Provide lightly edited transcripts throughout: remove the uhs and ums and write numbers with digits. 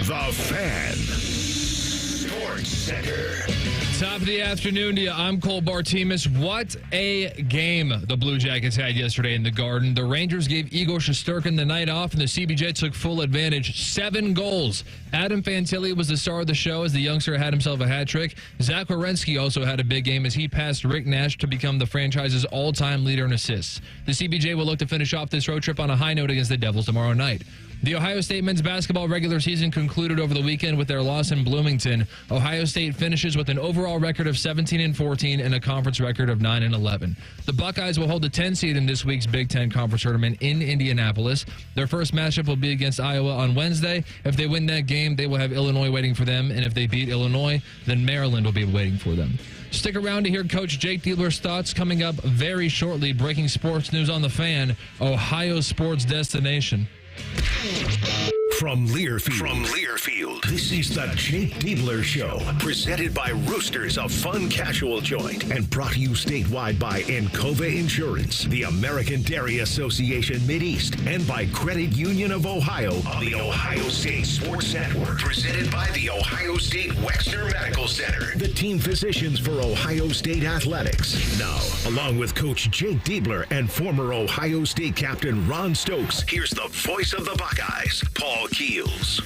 The Fan. Sports Center. Top of the afternoon to you. I'm Cole Bartimus. What a game the Blue Jackets had yesterday in the Garden. The Rangers gave Igor Shesterkin the night off, and the CBJ took full advantage. 7 goals. Adam Fantilli was the star of the show as the youngster had himself a hat trick. Zach Werenski also had a big game as he passed Rick Nash to become the franchise's all-time leader in assists. The CBJ will look to finish off this road trip on a high note against the Devils tomorrow night. The Ohio State men's basketball regular season concluded over the weekend with their loss in Bloomington. Ohio State finishes with an overall record of 17-14 and a conference record of 9-11. The Buckeyes will hold the 10 seed in this week's Big Ten Conference Tournament in Indianapolis. Their first matchup will be against Iowa on Wednesday. If they win that game, they will have Illinois waiting for them, and if they beat Illinois, then Maryland will be waiting for them. Stick around to hear Coach Jake Diebler's thoughts coming up very shortly. Breaking sports news on The Fan, Ohio sports destination. From Learfield, this is the Jake Diebler Show, presented by Roosters, a fun casual joint, and brought to you statewide by Encova Insurance, the American Dairy Association Mideast, and by Credit Union of Ohio on the Ohio State Sports Network, presented by the Ohio State Wexner Medical Center, the team physicians for Ohio State Athletics. Now, along with Coach Jake Diebler and former Ohio State captain Ron Stokes, here's the voice of the Buckeyes, Paul Keels.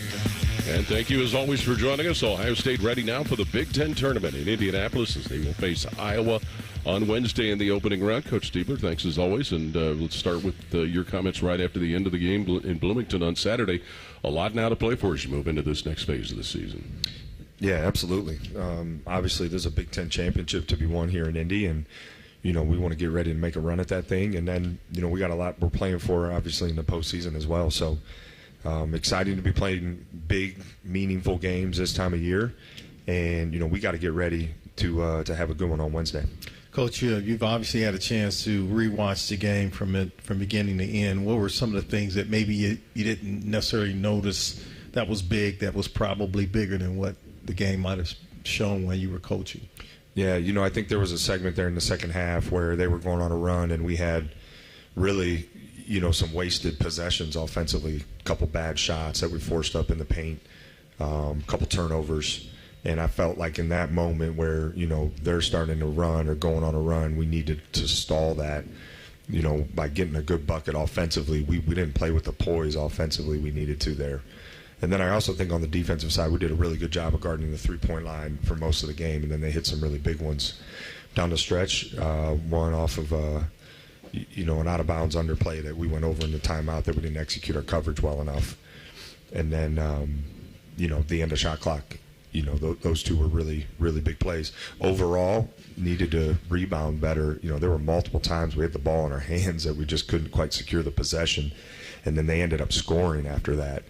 And thank you, as always, for joining us. Ohio State ready now for the Big Ten Tournament in Indianapolis as they will face Iowa on Wednesday in the opening round. Coach Diebler, thanks as always. And let's start with your comments right after the end of the game in Bloomington on Saturday. A lot now to play for as you move into this next phase of the season. Yeah, absolutely. Obviously, there's a Big Ten championship to be won here in Indy, and we want to get ready to make a run at that thing. And then, we got a lot we're playing for, obviously, in the postseason as well. So exciting to be playing big, meaningful games this time of year. And, we got to get ready to have a good one on Wednesday. Coach, you've obviously had a chance to rewatch the game from beginning to end. What were some of the things that maybe you didn't necessarily notice that was big, that was probably bigger than what the game might have shown when you were coaching? Yeah, I think there was a segment there in the second half where they were going on a run, and we had really, some wasted possessions offensively, a couple bad shots that we forced up in the paint, a couple turnovers. And I felt like in that moment where, they're starting to run or going on a run, we needed to stall that, by getting a good bucket offensively. We didn't play with the poise offensively we needed to there. And then I also think on the defensive side, we did a really good job of guarding the three-point line for most of the game, and then they hit some really big ones down the stretch. One off of, an out-of-bounds underplay that we went over in the timeout that we didn't execute our coverage well enough. And then, the end of shot clock, those two were really, really big plays. Overall, needed to rebound better. There were multiple times we had the ball in our hands that we just couldn't quite secure the possession, and then they ended up scoring after that.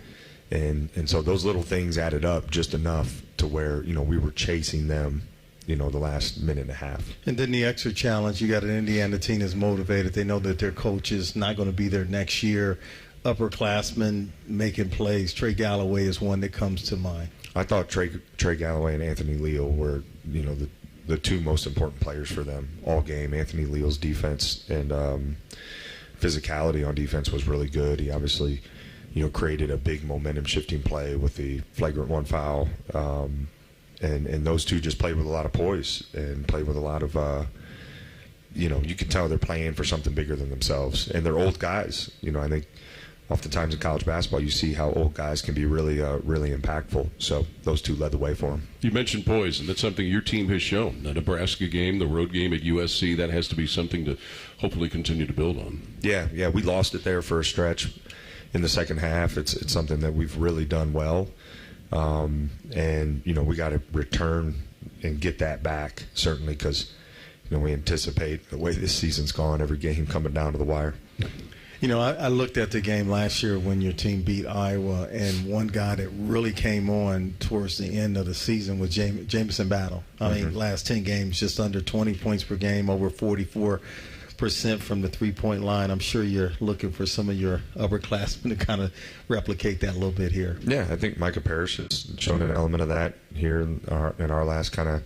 And so those little things added up just enough to where, we were chasing them, the last minute and a half. And then the extra challenge, you got an Indiana team that's motivated. They know that their coach is not going to be there next year. Upperclassmen making plays. Trey Galloway is one that comes to mind. I thought Trey Galloway and Anthony Leal were, the two most important players for them all game. Anthony Leal's defense and physicality on defense was really good. He obviously created a big momentum-shifting play with the flagrant one foul. And those two just played with a lot of poise and played with a lot of, you can tell they're playing for something bigger than themselves. And they're old guys. I think oftentimes in college basketball you see how old guys can be really, really impactful. So those two led the way for them. You mentioned poise, and that's something your team has shown. The Nebraska game, the road game at USC, that has to be something to hopefully continue to build on. Yeah, we lost it there for a stretch. In the second half, it's something that we've really done well, and we got to return and get that back certainly because we anticipate the way this season's gone, every game coming down to the wire. I looked at the game last year when your team beat Iowa, and one guy that really came on towards the end of the season was Jamison Battle. I mean, last 10 games, just under 20 points per game, over 44% from the three-point line. I'm sure you're looking for some of your upperclassmen to kind of replicate that a little bit here. Yeah, I think Micah Parrish has shown an element of that here in our last kind of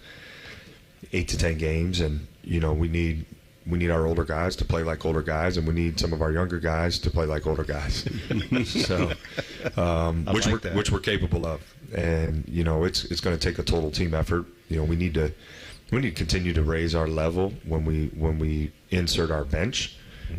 8 to 10 games, and we need our older guys to play like older guys, and we need some of our younger guys to play like older guys. So, which we're capable of, and it's going to take a total team effort. We need to continue to raise our level when we insert our bench.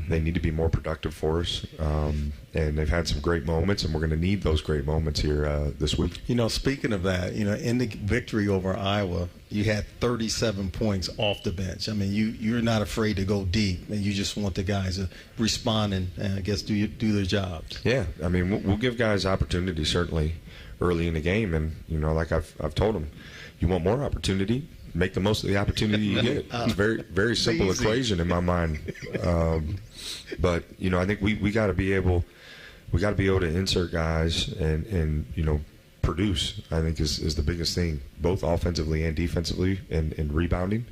They need to be more productive for us, and they've had some great moments, and we're going to need those great moments here this week. Speaking of that, in the victory over Iowa, you had 37 points off the bench. I mean, you're not afraid to go deep, and you just want the guys to respond and I guess do their jobs. Yeah, I mean, we'll give guys opportunity certainly early in the game, and like I've told them, you want more opportunity, make the most of the opportunity you get. It's a very, very simple equation in my mind. But I think we got to be able to insert guys and produce. I think is the biggest thing, both offensively and defensively, and rebounding.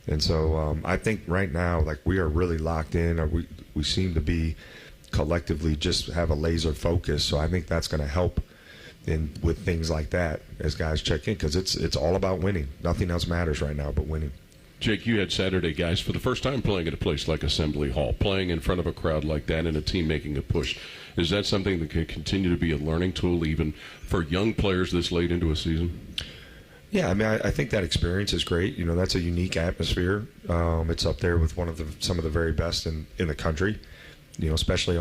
And so I think right now, like, we are really locked in, or we seem to be collectively just have a laser focus. So I think that's going to help with things like that as guys check in, because it's all about winning. Nothing else matters right now but winning. Jake, you had Saturday guys for the first time playing at a place like Assembly Hall, playing in front of a crowd like that, and a team making a push. Is that something that can continue to be a learning tool even for young players this late into a season? Yeah, I mean, I think that experience is great. That's a unique atmosphere. It's up there with some of the very best in the country, especially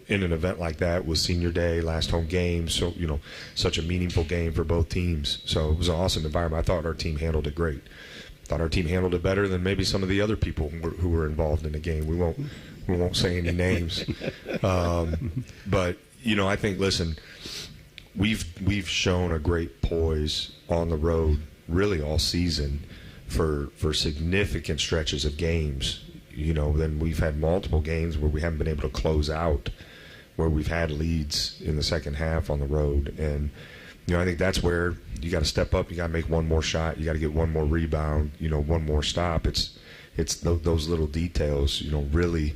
in an event like that with senior day, last home game. So, such a meaningful game for both teams. So it was an awesome environment. I thought our team handled it great. Thought our team handled it better than maybe some of the other people who were involved in the game. We won't say any names. But, I think, listen, we've shown a great poise on the road really all season for significant stretches of games. Then we've had multiple games where we haven't been able to close out, where we've had leads in the second half on the road. And, I think that's where you got to step up. You got to make one more shot. You got to get one more rebound, one more stop. It's those little details, really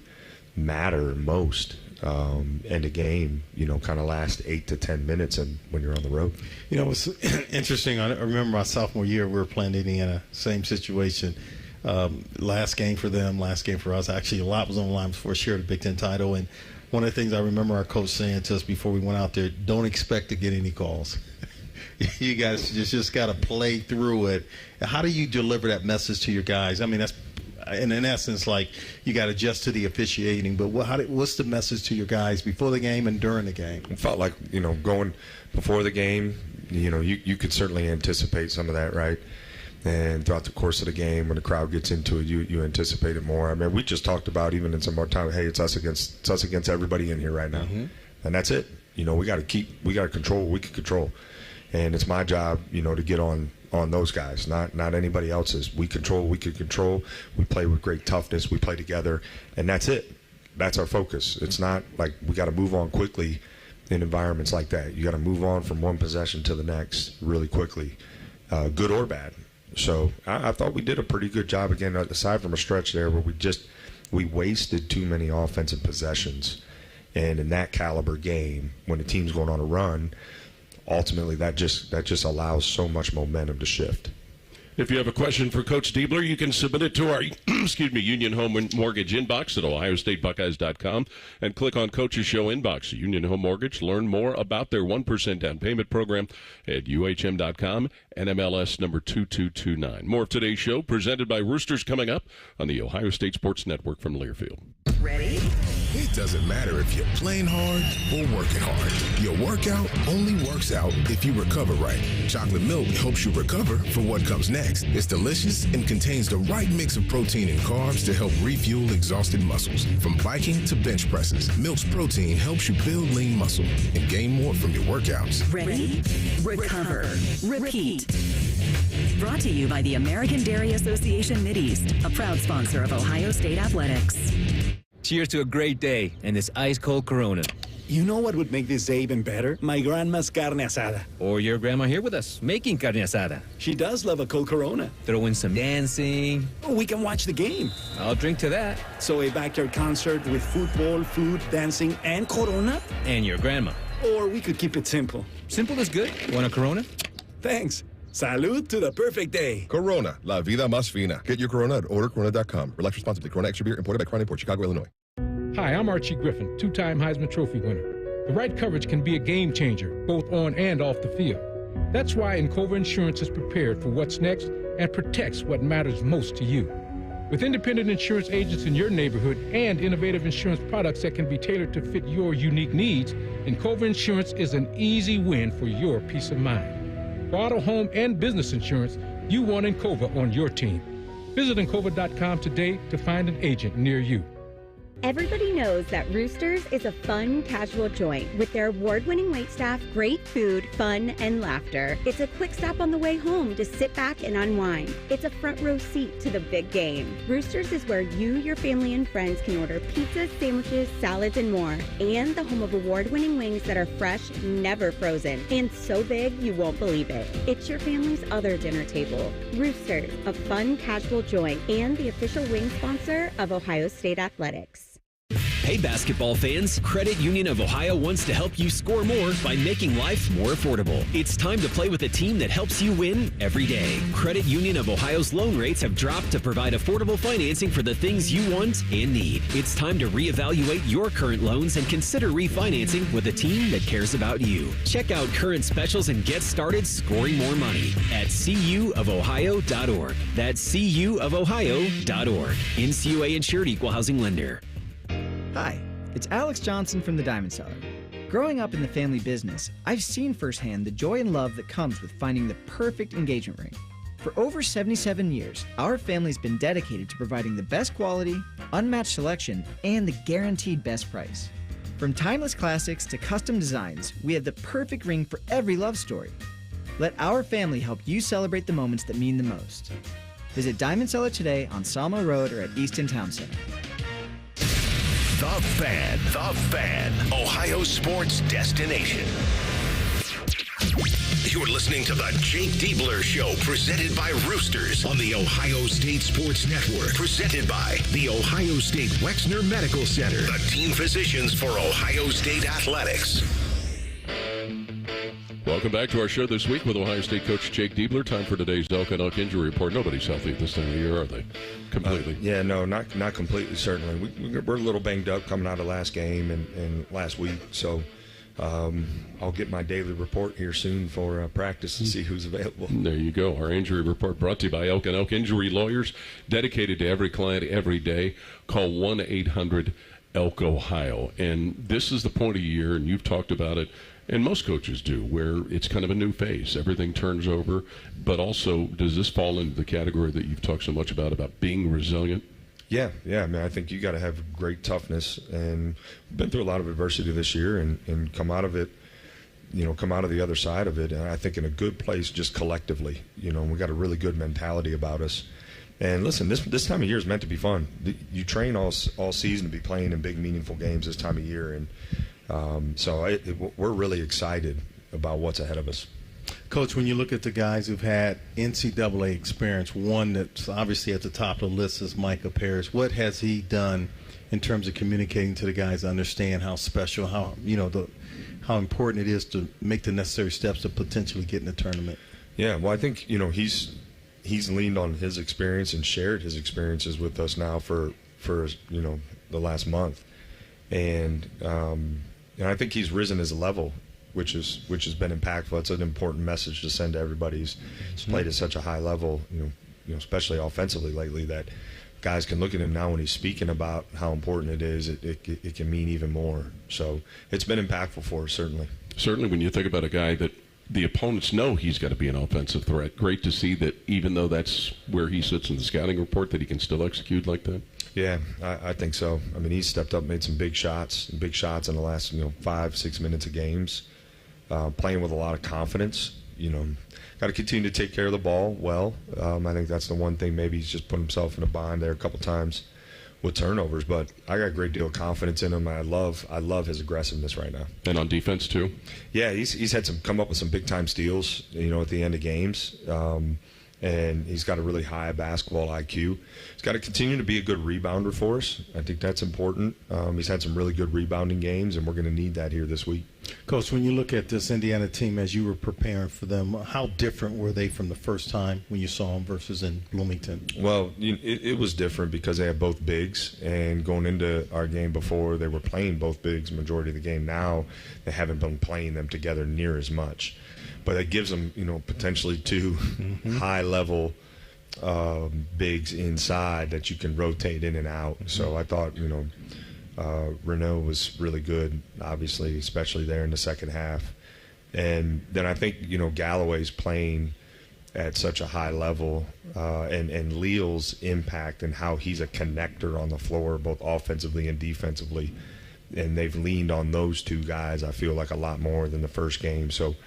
matter most. And a game, kind of last 8 to 10 minutes and when you're on the road. It's interesting. I remember my sophomore year, we were playing Indiana, same situation. Last game for them, last game for us. Actually, a lot was on the line before shared the Big Ten title. And one of the things I remember our coach saying to us before we went out there, don't expect to get any calls. You guys just got to play through it. How do you deliver that message to your guys? I mean, that's in essence, like, you got to adjust to the officiating. But what's the message to your guys before the game and during the game? It felt like, going before the game, you could certainly anticipate some of that, right? And throughout the course of the game, when the crowd gets into it, you anticipate it more. I mean, we just talked about, even in some more time, hey, it's us against everybody in here right now, and that's it. We got to control what we can control, and it's my job, to get on those guys, not anybody else's. We control what we can control. We play with great toughness. We play together, and that's it. That's our focus. It's not like we got to move on quickly in environments like that. You got to move on from one possession to the next really quickly, good or bad. So I thought we did a pretty good job, again, aside from a stretch there where we wasted too many offensive possessions. And in that caliber game, when the team's going on a run, ultimately that just allows so much momentum to shift. If you have a question for Coach Diebler, you can submit it to our Union Home Mortgage inbox at ohiostatebuckeyes.com and click on Coach's Show inbox. Union Home Mortgage. Learn more about their 1% down payment program at uhm.com, NMLS number 2229. More of today's show presented by Roosters coming up on the Ohio State Sports Network from Learfield. Ready? It doesn't matter if you're playing hard or working hard. Your workout only works out if you recover right. Chocolate milk helps you recover for what comes next. It's delicious and contains the right mix of protein and carbs to help refuel exhausted muscles. From biking to bench presses, Milk's protein helps you build lean muscle and gain more from your workouts. Ready? Recover. Repeat. Brought to you by the American Dairy Association Mideast, a proud sponsor of Ohio State Athletics. Cheers to a great day and this ice-cold Corona. You know what would make this day even better? My grandma's carne asada. Or your grandma here with us, making carne asada. She does love a cold Corona. Throw in some dancing. Oh, we can watch the game. I'll drink to that. So a backyard concert with football, food, dancing, and Corona? And your grandma. Or we could keep it simple. Simple is good. Want a Corona? Thanks. Salud to the perfect day. Corona, la vida más fina. Get your Corona at ordercorona.com. Relax responsibly. Corona Extra Beer, imported by Crown Import, Chicago, Illinois. Hi, I'm Archie Griffin, two-time Heisman Trophy winner. The right coverage can be a game changer, both on and off the field. That's why Encova Insurance is prepared for what's next and protects what matters most to you. With independent insurance agents in your neighborhood and innovative insurance products that can be tailored to fit your unique needs, Encova Insurance is an easy win for your peace of mind. For auto, home, and business insurance, you want Encova on your team. Visit Encova.com today to find an agent near you. Everybody knows that Roosters is a fun, casual joint with their award-winning waitstaff, great food, fun, and laughter. It's a quick stop on the way home to sit back and unwind. It's a front row seat to the big game. Roosters is where you, your family, and friends can order pizzas, sandwiches, salads, and more. And the home of award-winning wings that are fresh, never frozen, and so big you won't believe it. It's your family's other dinner table. Roosters, a fun, casual joint, and the official wing sponsor of Ohio State Athletics. Hey basketball fans, Credit Union of Ohio wants to help you score more by making life more affordable. It's time to play with a team that helps you win every day. Credit Union of Ohio's loan rates have dropped to provide affordable financing for the things you want and need. It's time to reevaluate your current loans and consider refinancing with a team that cares about you. Check out current specials and get started scoring more money at cuofohio.org. That's cuofohio.org. NCUA insured, equal housing lender. Hi, it's Alex Johnson from the Diamond Seller. Growing up in the family business, I've seen firsthand the joy and love that comes with finding the perfect engagement ring. For over 77 years, our family's been dedicated to providing the best quality, unmatched selection, and the guaranteed best price. From timeless classics to custom designs, we have the perfect ring for every love story. Let our family help you celebrate the moments that mean the most. Visit Diamond Seller today on Salmo Road or at Easton Town Center. The Fan, Ohio sports destination. You're listening to the Jake Diebler Show, presented by Roosters on the Ohio State Sports Network. Presented by the Ohio State Wexner Medical Center, the team physicians for Ohio State Athletics. Welcome back to our show this week with Ohio State coach Jake Diebler. Time for today's Elk and Elk injury report. Nobody's healthy at this time of the year, are they? Completely. Yeah, no, not completely, certainly. We're a little banged up coming out of last game and last week, so I'll get my daily report here soon for practice and see who's available. There you go. Our injury report brought to you by Elk and Elk Injury Lawyers, dedicated to every client every day. Call 1-800-ELK-OHIO. And this is the point of the year, and you've talked about it, and most coaches do, where it's kind of a new phase. Everything turns over. But also, does this fall into the category that you've talked so much about being resilient? Yeah. I mean, I think you got to have great toughness, and been through a lot of adversity this year and come out of it, come out of the other side of it. And I think in a good place just collectively. We got a really good mentality about us. And listen, this time of year is meant to be fun. You train all season to be playing in big, meaningful games this time of year. And so we're really excited about what's ahead of us. Coach, when you look at the guys who've had NCAA experience, one that's obviously at the top of the list is Micah Parrish. What has he done in terms of communicating to the guys to understand how special, how important it is to make the necessary steps to potentially get in the tournament? Yeah, well, I think he's leaned on his experience and shared his experiences with us now for the last month, and I think he's risen his level, which has been impactful. It's an important message to send to everybody who's played at such a high level, especially offensively lately, that guys can look at him now when he's speaking about how important it is. It can mean even more. So it's been impactful for us, certainly. Certainly, when you think about a guy that the opponents know he's got to be an offensive threat. Great to see that even though that's where he sits in the scouting report, that he can still execute like that. Yeah, I think so. I mean, he's stepped up, made some big shots in the last 5-6 minutes of games, playing with a lot of confidence. Got to continue to take care of the ball well. I think that's the one thing. Maybe he's just put himself in a bind there a couple times with turnovers, but I got a great deal of confidence in him. I love his aggressiveness right now. And on defense too? Yeah, he's had come up with some big time steals, at the end of games. And he's got a really high basketball IQ. He's got to continue to be a good rebounder for us. I think that's important. He's had some really good rebounding games, and we're going to need that here this week. Coach, when you look at this Indiana team as you were preparing for them, how different were they from the first time when you saw them versus in Bloomington? Well, it was different because they had both bigs, and going into our game before, they were playing both bigs majority of the game. Now they haven't been playing them together near as much. But it gives them, potentially two high-level bigs inside that you can rotate in and out. So I thought, Renault was really good, obviously, especially there in the second half. And then I think, Galloway's playing at such a high level, and Leal's impact and how he's a connector on the floor, both offensively and defensively. And they've leaned on those two guys, I feel like, a lot more than the first game. So,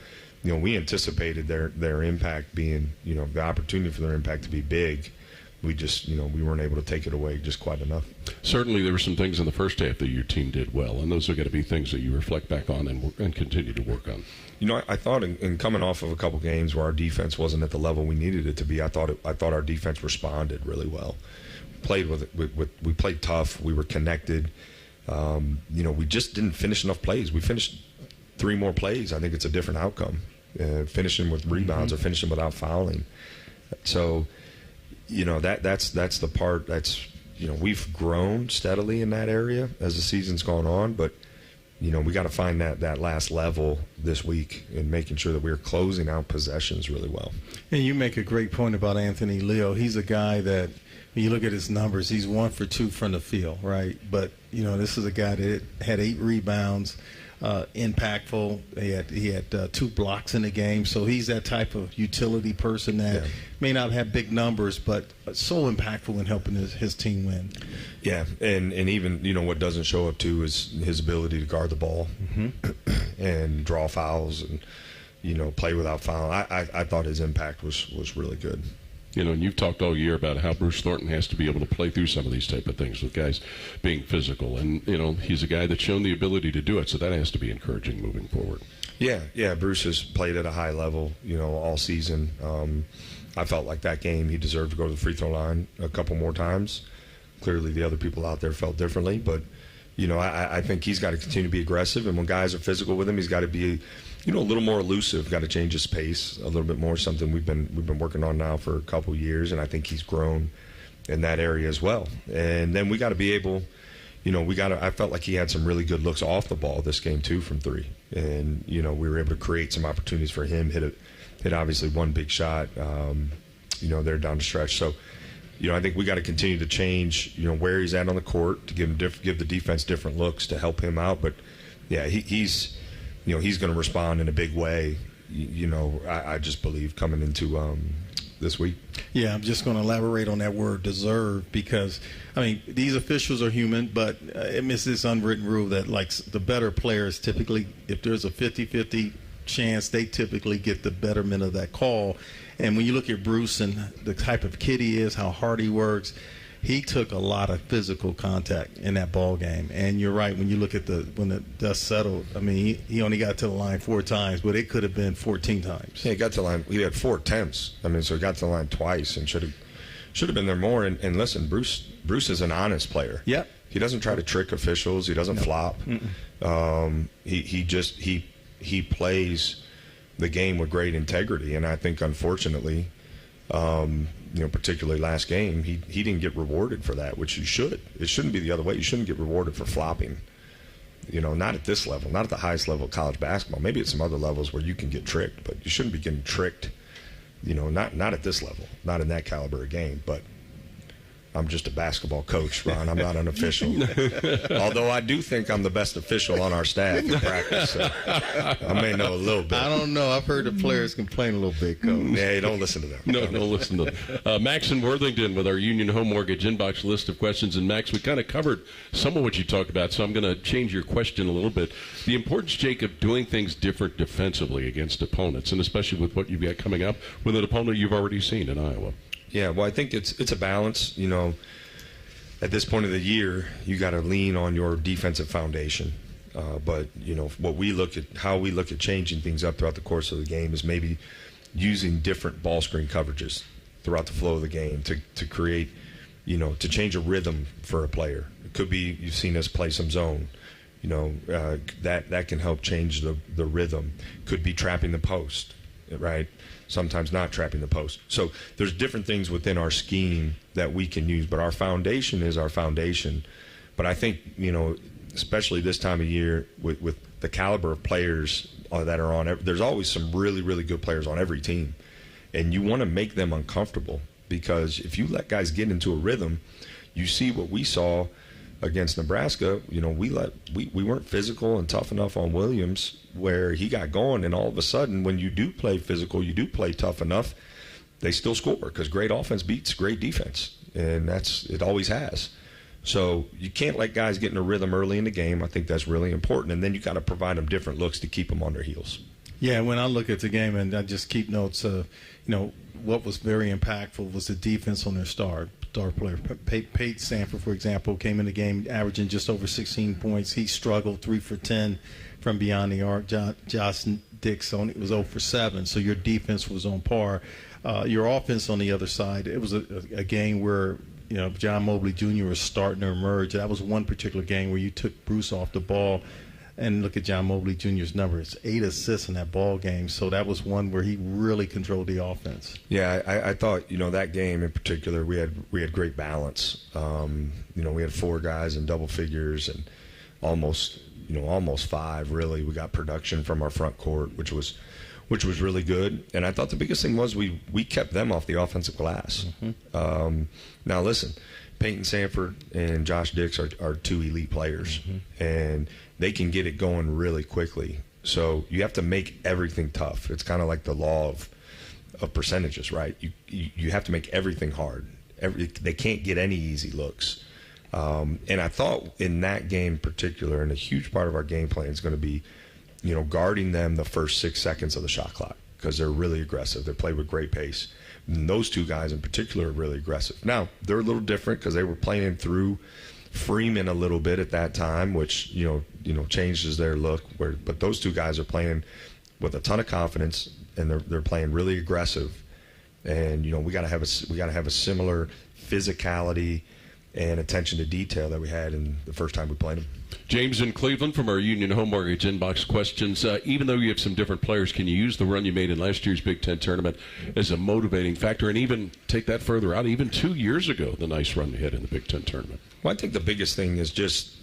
we anticipated their impact being, the opportunity for their impact to be big. We just, we weren't able to take it away just quite enough. Certainly there were some things in the first half that your team did well, and those are going to be things that you reflect back on and continue to work on. I thought in coming off of a couple games where our defense wasn't at the level we needed it to be, I thought our defense responded really well. We played tough. We were connected. We just didn't finish enough plays. We finished 3 more plays. I think it's a different outcome. Finishing with rebounds or finishing without fouling. So, that's the part that's, we've grown steadily in that area as the season's gone on, but, we got to find that last level this week and making sure that we're closing out possessions really well. And you make a great point about Anthony Leo. He's a guy that, when you look at his numbers, he's 1 for 2 from the field, right? But, this is a guy that had 8 rebounds. Impactful. He had 2 blocks in the game, so he's that type of utility person that may not have big numbers, but so impactful in helping his team win. Yeah, and even what doesn't show up too is his ability to guard the ball and draw fouls and play without fouling. I thought his impact was really good. And you've talked all year about how Bruce Thornton has to be able to play through some of these type of things with guys being physical. And, he's a guy that's shown the ability to do it, so that has to be encouraging moving forward. Yeah, Bruce has played at a high level, all season. I felt like that game he deserved to go to the free throw line a couple more times. Clearly the other people out there felt differently, but, I think he's got to continue to be aggressive, and when guys are physical with him, he's got to be a little more elusive, got to change his pace a little bit more, something we've been working on now for a couple of years, and I think he's grown in that area as well. And then we got to be able, I felt like he had some really good looks off the ball this game too from 3. And, we were able to create some opportunities for him, hit obviously 1 big shot, there down the stretch. So, I think we got to continue to change, where he's at on the court to give the defense different looks to help him out. But, yeah, he's going to respond in a big way, I just believe coming into this week. Yeah, I'm just going to elaborate on that word deserve because, these officials are human, but it's this unwritten rule that, like, the better players typically, if there's a 50-50 chance, they typically get the betterment of that call. And when you look at Bruce and the type of kid he is, how hard he works, he took a lot of physical contact in that ball game. And you're right, when you look at when the dust settled, he only got to the line 4 times, but it could have been 14 times. Yeah, he got to the line. He had 4 attempts. So he got to the line twice and should have been there more. And listen, Bruce is an honest player. Yep. He doesn't try to trick officials. He doesn't flop. He plays the game with great integrity. And I think, unfortunately, particularly last game, he didn't get rewarded for that, which you should. It shouldn't be the other way. You shouldn't get rewarded for flopping. Not at this level, not at the highest level of college basketball. Maybe at some other levels where you can get tricked, but you shouldn't be getting tricked. Not at this level, not in that caliber of game. But I'm just a basketball coach, Ron. I'm not an official. Although I do think I'm the best official on our staff in practice. So I may know a little bit. I don't know. I've heard the players complain a little bit, Coach. Yeah, you don't listen to them. No, don't listen to them. Max in Worthington with our Union Home Mortgage inbox list of questions. And, Max, we kind of covered some of what you talked about, so I'm going to change your question a little bit. The importance, Jake, of doing things different defensively against opponents, and especially with what you've got coming up with an opponent you've already seen in Iowa. Yeah, well, I think it's a balance. At this point of the year, you got to lean on your defensive foundation. But how we look at changing things up throughout the course of the game is maybe using different ball screen coverages throughout the flow of the game to create, to change a rhythm for a player. It could be you've seen us play some zone. that can help change the rhythm. Could be trapping the post, right? Sometimes not trapping the post. So there's different things within our scheme that we can use, but our foundation is our foundation. But I think, especially this time of year with the caliber of players that are on, there's always some really, really good players on every team. And you want to make them uncomfortable, because if you let guys get into a rhythm, you see what we saw against Nebraska. We weren't physical and tough enough on Williams where he got going, and all of a sudden when you do play physical, you do play tough enough, they still score, because great offense beats great defense, and it always has. So you can't let guys get in a rhythm early in the game. I think that's really important, and then you got to provide them different looks to keep them on their heels. Yeah, when I look at the game, and I just keep notes of, what was very impactful was the defense on their star player. Peyton Sanford, for example, came in the game averaging just over 16 points. He struggled 3 for 10 from beyond the arc. Josh Dixon, it was 0 for 7, so your defense was on par. Your offense on the other side, it was a game where John Mobley Jr. was starting to emerge. That was one particular game where you took Bruce off the ball. And look at John Mobley Jr.'s numbers, 8 assists in that ball game. So that was one where he really controlled the offense. Yeah, I thought, that game in particular, we had great balance. We had 4 guys in double figures and almost 5, really. We got production from our front court, which was really good. And I thought the biggest thing was we kept them off the offensive glass. Mm-hmm. Now, listen, Peyton Sanford and Josh Dix are 2 elite players, mm-hmm. and they can get it going really quickly. So you have to make everything tough. It's kind of like the law of percentages, right? You have to make everything hard. They can't get any easy looks. And I thought in that game in particular, and a huge part of our game plan is going to be, guarding them the first 6 seconds of the shot clock, because they're really aggressive. They play with great pace. And those 2 guys in particular are really aggressive. Now, they're a little different because they were playing through Freeman a little bit at that time, which changes their look. But those 2 guys are playing with a ton of confidence, and they're playing really aggressive. And we got to have a similar physicality and attention to detail that we had in the first time we played them. James in Cleveland from our Union Home Mortgage inbox questions. Even though you have some different players, can you use the run you made in last year's Big Ten tournament as a motivating factor, and even take that further out? Even 2 years ago, the nice run you had in the Big Ten tournament. Well, I think the biggest thing is just,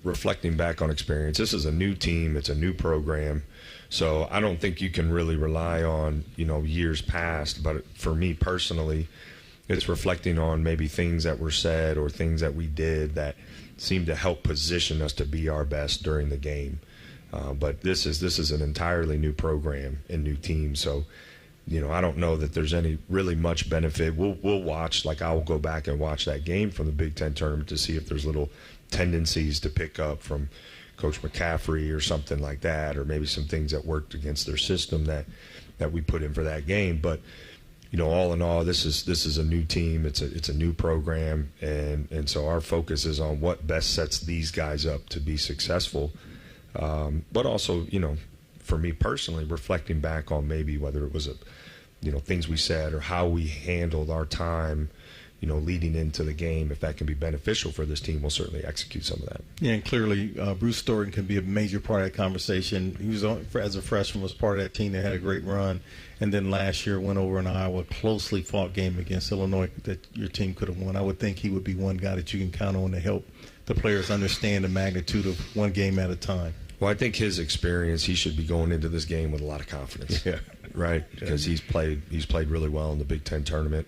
reflecting back on experience. This is a new team. It's a new program. So I don't think you can really rely on, years past. But for me personally, it's reflecting on maybe things that were said or things that we did that seem to help position us to be our best during the game. But this is an entirely new program and new team. So, I don't know that there's any really much benefit. We'll watch, like I will go back and watch that game from the Big Ten tournament to see if there's little tendencies to pick up from Coach McCaffrey or something like that, or maybe some things that worked against their system that we put in for that game. But all in all, this is a new team. It's a new program, and so our focus is on what best sets these guys up to be successful. But also, for me personally, reflecting back on maybe whether it was things we said or how we handled our time, leading into the game. If that can be beneficial for this team, we'll certainly execute some of that. Yeah, and clearly Bruce Thornton can be a major part of that conversation. He was as a freshman was part of that team that had a great run, and then last year went over in Iowa, closely fought game against Illinois that your team could have won. I would think he would be one guy that you can count on to help the players understand the magnitude of one game at a time. Well, I think his experience, he should be going into this game with a lot of confidence. Yeah, right, because he's played really well in the Big Ten tournament.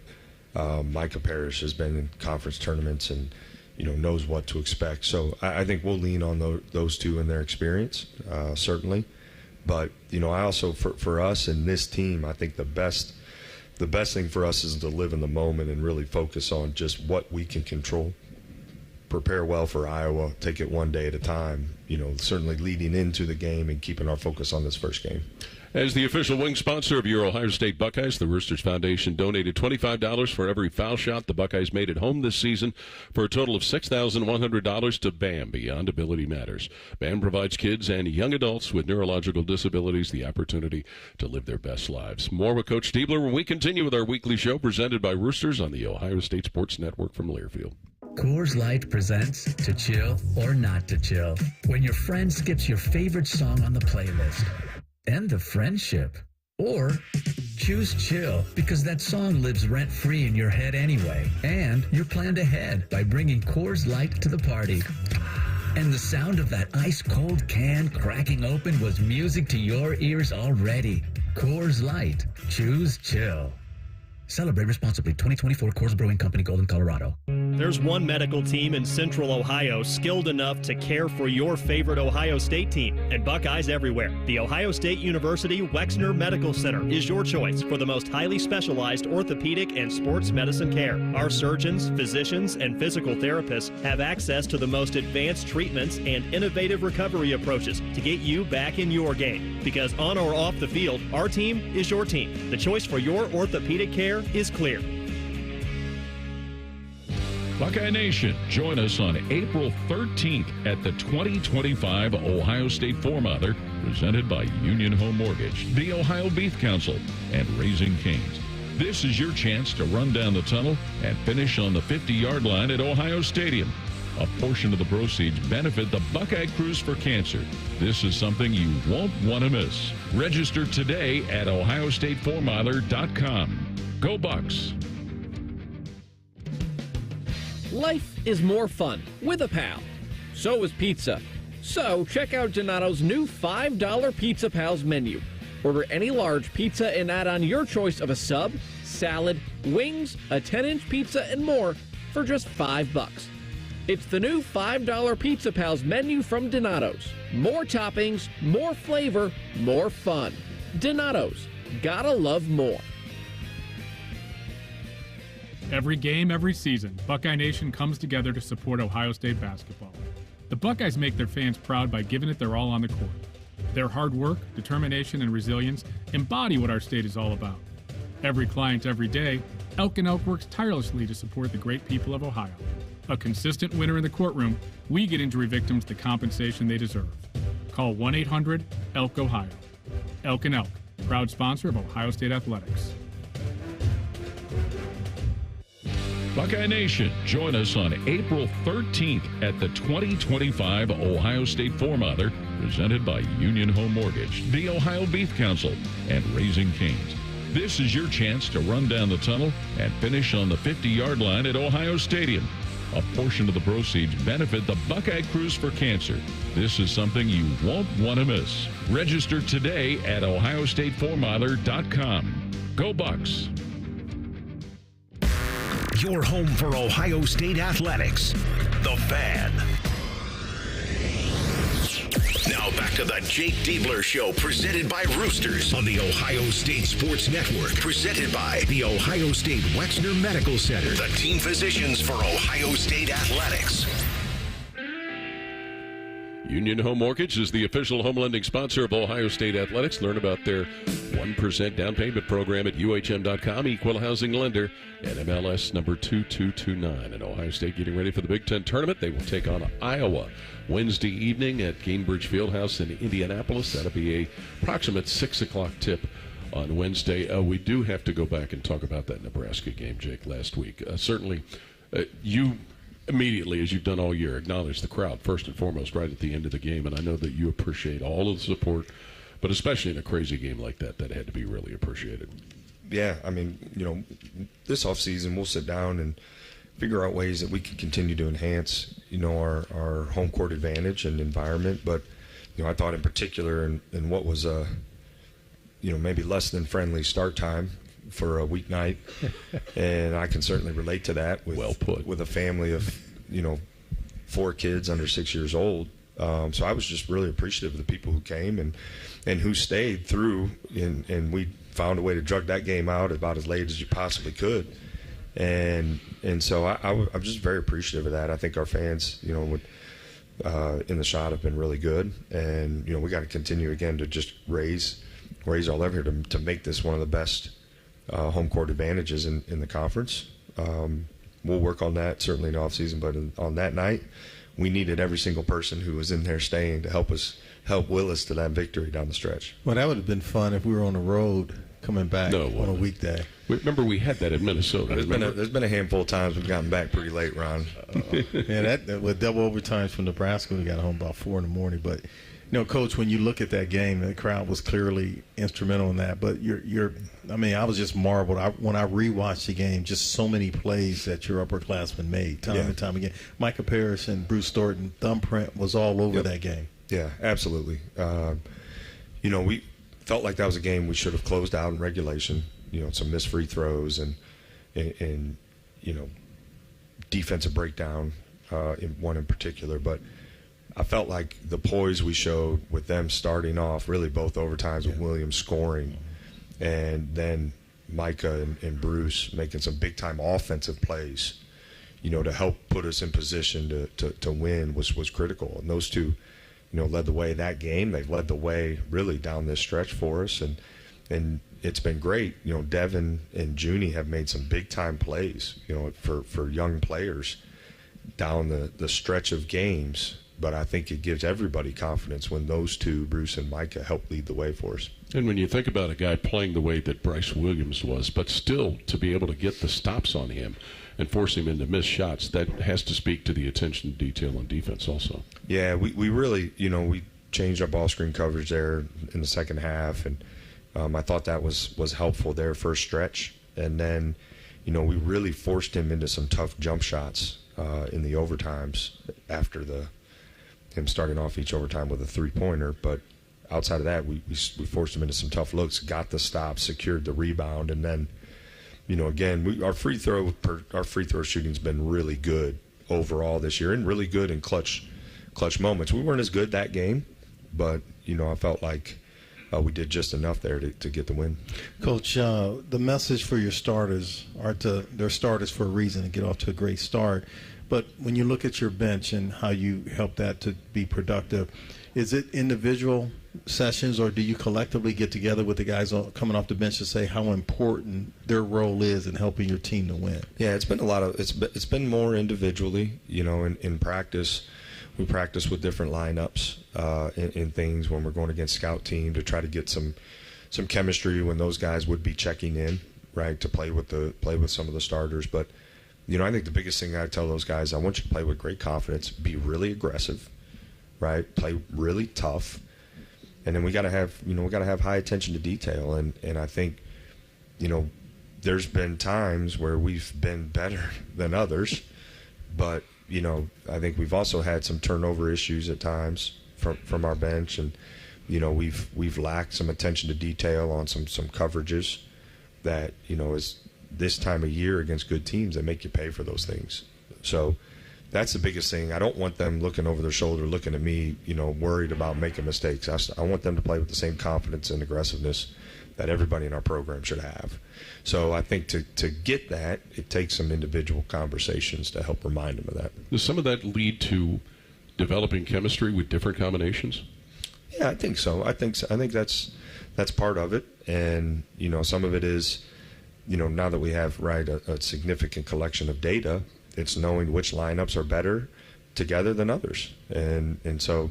Micah Parrish has been in conference tournaments and knows what to expect. So I think we'll lean on those 2 in their experience, certainly. But I also for us and this team, I think the best thing for us is to live in the moment and really focus on just what we can control. Prepare well for Iowa. Take it one day at a time. Certainly leading into the game and keeping our focus on this first game. As the official wing sponsor of your Ohio State Buckeyes, the Roosters Foundation donated $25 for every foul shot the Buckeyes made at home this season, for a total of $6,100 to BAM, Beyond Ability Matters. BAM provides kids and young adults with neurological disabilities the opportunity to live their best lives. More with Coach Diebler when we continue with our weekly show presented by Roosters on the Ohio State Sports Network from Learfield. Coors Light presents To Chill or Not to Chill. When your friend skips your favorite song on the playlist. End the friendship. Or choose chill because that song lives rent-free in your head anyway. And you're planned ahead by bringing Coors Light to the party. And the sound of that ice-cold can cracking open was music to your ears already. Coors Light. Choose chill. Celebrate responsibly. 2024 Coors Brewing Company, Golden, Colorado. There's one medical team in Central Ohio skilled enough to care for your favorite Ohio State team, and Buckeyes everywhere. The Ohio State University Wexner Medical Center is your choice for the most highly specialized orthopedic and sports medicine care. Our surgeons, physicians, and physical therapists have access to the most advanced treatments and innovative recovery approaches to get you back in your game. Because on or off the field, our team is your team. The choice for your orthopedic care is clear. Buckeye Nation, join us on April 13th at the 2025 Ohio State Four-Mother, presented by Union Home Mortgage, the Ohio Beef Council, and Raising Cane's. This is your chance to run down the tunnel and finish on the 50-yard line at Ohio Stadium. A portion of the proceeds benefit the Buckeye Cruise for Cancer. This is something you won't want to miss. Register today at ohiostatefourmiler.com. Go Bucks! Life is more fun with a pal. So is pizza. So check out Donato's new $5 Pizza Pals menu. Order any large pizza and add on your choice of a sub, salad, wings, a 10-inch pizza, and more for just $5. It's the new $5 Pizza Pals menu from Donato's. More toppings, more flavor, more fun. Donato's. Gotta love more. Every game, every season, Buckeye Nation comes together to support Ohio State basketball. The Buckeyes make their fans proud by giving it their all on the court. Their hard work, determination, and resilience embody what our state is all about. Every client, every day, Elk & Elk works tirelessly to support the great people of Ohio. A consistent winner in the courtroom, we get injury victims the compensation they deserve. Call 1-800-ELK-OHIO. Elk & Elk, proud sponsor of Ohio State Athletics. Buckeye Nation, join us on April 13th at the 2025 Ohio State Four-Mother, presented by Union Home Mortgage, the Ohio Beef Council, and Raising Cane's. This is your chance to run down the tunnel and finish on the 50-yard line at Ohio Stadium. A portion of the proceeds benefit the Buckeye Cruise for Cancer. This is something you won't want to miss. Register today at ohiostatefourmiler.com. Go Bucks! Your home for Ohio State athletics, The Fan. Now back to the Jake Diebler Show, presented by Roosters on the Ohio State Sports Network, presented by the Ohio State Wexner Medical Center, the team physicians for Ohio State athletics. Union Home Mortgage is the official home lending sponsor of Ohio State Athletics. Learn about their 1% down payment program at UHM.com. Equal housing lender and MLS number 2229. And Ohio State getting ready for the Big Ten tournament. They will take on Iowa Wednesday evening at Gainbridge Fieldhouse in Indianapolis. That'll be a approximate 6 o'clock tip on Wednesday. We do have to go back and talk about that Nebraska game, Jake, last week. Certainly, you immediately, as you've done all year, acknowledge the crowd first and foremost right at the end of the game, and I know that you appreciate all of the support, but especially in a crazy game like that had to be really appreciated. Yeah, I mean, this offseason we'll sit down and figure out ways that we can continue to enhance, our home court advantage and environment, but, I thought in particular in what was maybe less than friendly start time for a weeknight, and I can certainly relate to that with a family of 4 kids under 6 years old. So I was just really appreciative of the people who came and who stayed through, and we found a way to drug that game out about as late as you possibly could, and so I'm just very appreciative of that. I think our fans in the shot have been really good, and we got to continue again to just raise all over here to make this one of the best home court advantages in the conference. We'll work on that certainly in the offseason, but on that night, we needed every single person who was in there staying to help will us to that victory down the stretch. Well, that would have been fun if we were on the road coming back on a weekday. Remember, we had that in Minnesota. There's been a handful of times we've gotten back pretty late, Ron. Yeah, that with double overtimes from Nebraska, we got home about 4 in the morning. But Coach, when you look at that game, the crowd was clearly instrumental in that. But I was just marveled when I rewatched the game. Just so many plays that your upperclassmen made time and time again. Micah Parrish and Bruce Thornton, thumbprint was all over that game. Yeah, absolutely. We felt like that was a game we should have closed out in regulation. Some missed free throws and defensive breakdown in one in particular, but I felt like the poise we showed with them starting off, really both overtimes with Williams scoring, and then Micah and Bruce making some big-time offensive plays, to help put us in position to win was critical. And those two, led the way that game. They've led the way really down this stretch for us, and it's been great. Devin and Junie have made some big-time plays, for young players down the stretch of games. But I think it gives everybody confidence when those two, Bruce and Micah, help lead the way for us. And when you think about a guy playing the way that Bryce Williams was, but still to be able to get the stops on him and force him into missed shots, that has to speak to the attention to detail on defense also. Yeah, we really, we changed our ball screen coverage there in the second half, and I thought that was helpful there first stretch. And then, we really forced him into some tough jump shots in the overtimes after him starting off each overtime with a three-pointer. But outside of that, we forced him into some tough looks, got the stop, secured the rebound, and then, again, our free throw shooting's been really good overall this year, and really good in clutch moments. We weren't as good that game, but I felt like we did just enough there to get the win. Coach, the message for your starters they're starters for a reason to get off to a great start. But when you look at your bench and how you help that to be productive, is it individual sessions, or do you collectively get together with the guys coming off the bench to say how important their role is in helping your team to win? Yeah, it's been it's been more individually. In practice, we practice with different lineups in things when we're going against scout team to try to get some chemistry when those guys would be checking in, right, to play with some of the starters. But I think the biggest thing I tell those guys, I want you to play with great confidence, be really aggressive, right? Play really tough, and then we got to have high attention to detail. And I think, there's been times where we've been better than others, but I think we've also had some turnover issues at times from our bench, and we've lacked some attention to detail on some coverages that is this time of year against good teams that make you pay for those things. So that's the biggest thing. I don't want them looking over their shoulder, looking at me, worried about making mistakes. I want them to play with the same confidence and aggressiveness that everybody in our program should have. So I think to get that, it takes some individual conversations to help remind them of that. Does some of that lead to developing chemistry with different combinations? Yeah, I think so. I think that's part of it. And, some of it is, now that we have a significant collection of data, it's knowing which lineups are better together than others, and so